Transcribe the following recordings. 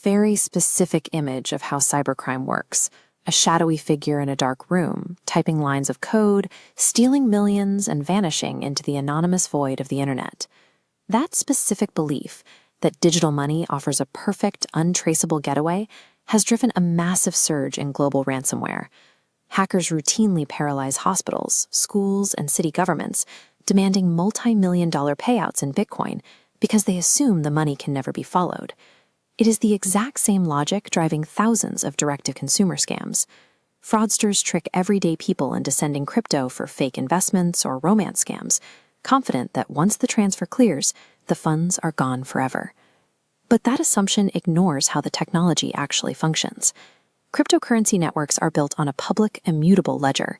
very specific image of how cybercrime works. A shadowy figure in a dark room, typing lines of code, stealing millions, and vanishing into the anonymous void of the internet. That specific belief that digital money offers a perfect, untraceable getaway has driven a massive surge in global ransomware. Hackers routinely paralyze hospitals, schools, and city governments, demanding multi-million-dollar payouts in Bitcoin because they assume the money can never be followed. It is the exact same logic driving thousands of direct-to-consumer scams. Fraudsters trick everyday people into sending crypto for fake investments or romance scams, confident that once the transfer clears, the funds are gone forever. But that assumption ignores how the technology actually functions. Cryptocurrency networks are built on a public, immutable ledger.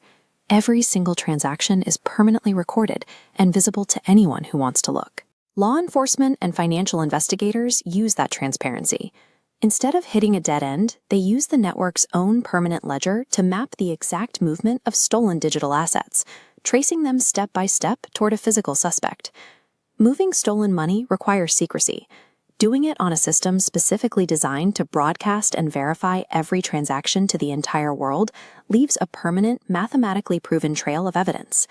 Every single transaction is permanently recorded and visible to anyone who wants to look. Law enforcement and financial investigators use that transparency. Instead of hitting a dead end, they use the network's own permanent ledger to map the exact movement of stolen digital assets, tracing them step by step toward a physical suspect. Moving stolen money requires secrecy. Doing it on a system specifically designed to broadcast and verify every transaction to the entire world leaves a permanent, mathematically proven trail of evidence.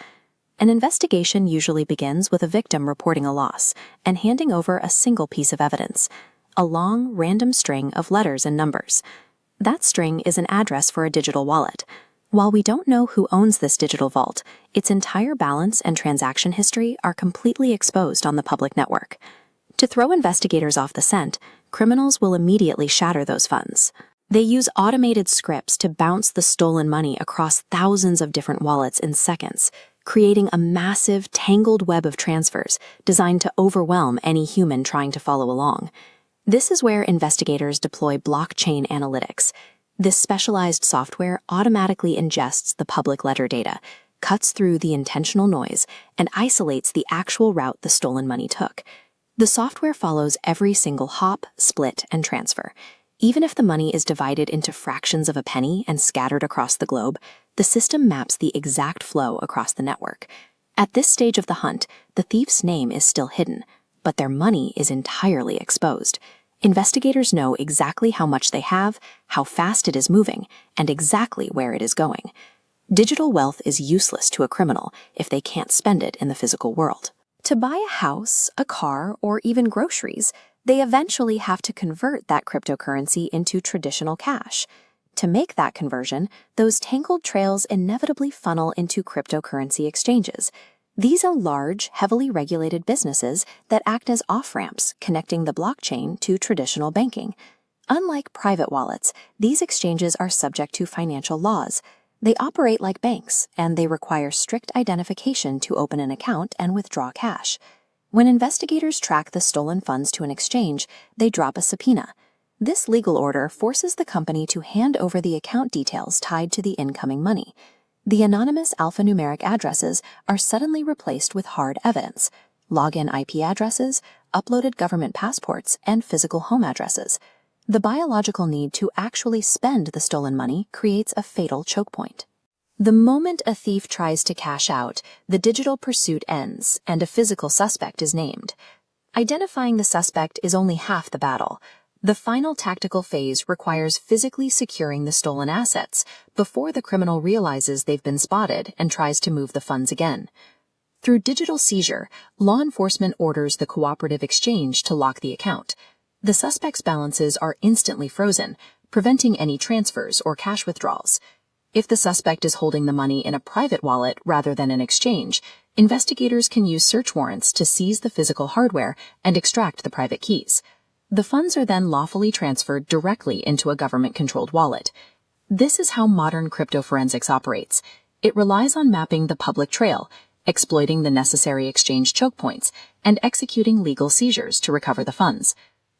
An investigation usually begins with a victim reporting a loss and handing over a single piece of evidence, a long, random string of letters and numbers. That string is an address for a digital wallet. While we don't know who owns this digital vault, its entire balance and transaction history are completely exposed on the public network. To throw investigators off the scent, criminals will immediately shatter those funds. They use automated scripts to bounce the stolen money across thousands of different wallets in seconds, creating a massive, tangled web of transfers designed to overwhelm any human trying to follow along. This is where investigators deploy blockchain analytics. This specialized software automatically ingests the public ledger data, cuts through the intentional noise, and isolates the actual route the stolen money took. The software follows every single hop, split, and transfer. Even if the money is divided into fractions of a penny and scattered across the globe, the system maps the exact flow across the network. At this stage of the hunt, the thief's name is still hidden, but their money is entirely exposed. Investigators know exactly how much they have, how fast it is moving, and exactly where it is going. Digital wealth is useless to a criminal if they can't spend it in the physical world. To buy a house, a car, or even groceries, they eventually have to convert that cryptocurrency into traditional cash. To make that conversion, those tangled trails inevitably funnel into cryptocurrency exchanges. These are large, heavily regulated businesses that act as off-ramps connecting the blockchain to traditional banking. Unlike private wallets, these exchanges are subject to financial laws. They operate like banks, and they require strict identification to open an account and withdraw cash. When investigators track the stolen funds to an exchange, they drop a subpoena. This legal order forces the company to hand over the account details tied to the incoming money. The anonymous alphanumeric addresses are suddenly replaced with hard evidence: login IP addresses, uploaded government passports, and physical home addresses. The biological need to actually spend the stolen money creates a fatal choke point. The moment a thief tries to cash out, the digital pursuit ends and a physical suspect is named. Identifying the suspect is only half the battle. The final tactical phase requires physically securing the stolen assets before the criminal realizes they've been spotted and tries to move the funds again. Through digital seizure, law enforcement orders the cooperative exchange to lock the account. The suspect's balances are instantly frozen, preventing any transfers or cash withdrawals. If the suspect is holding the money in a private wallet rather than an exchange, investigators can use search warrants to seize the physical hardware and extract the private keys. The funds are then lawfully transferred directly into a government-controlled wallet. This is how modern cryptoforensics operates. It relies on mapping the public trail, exploiting the necessary exchange choke points, and executing legal seizures to recover the funds.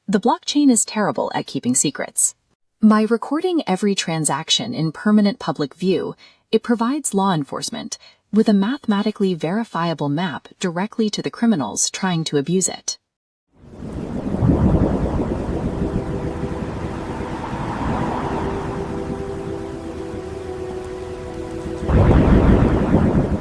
The blockchain is terrible at keeping secrets. By recording every transaction in permanent public view, it provides law enforcement with a mathematically verifiable map directly to the criminals trying to abuse it.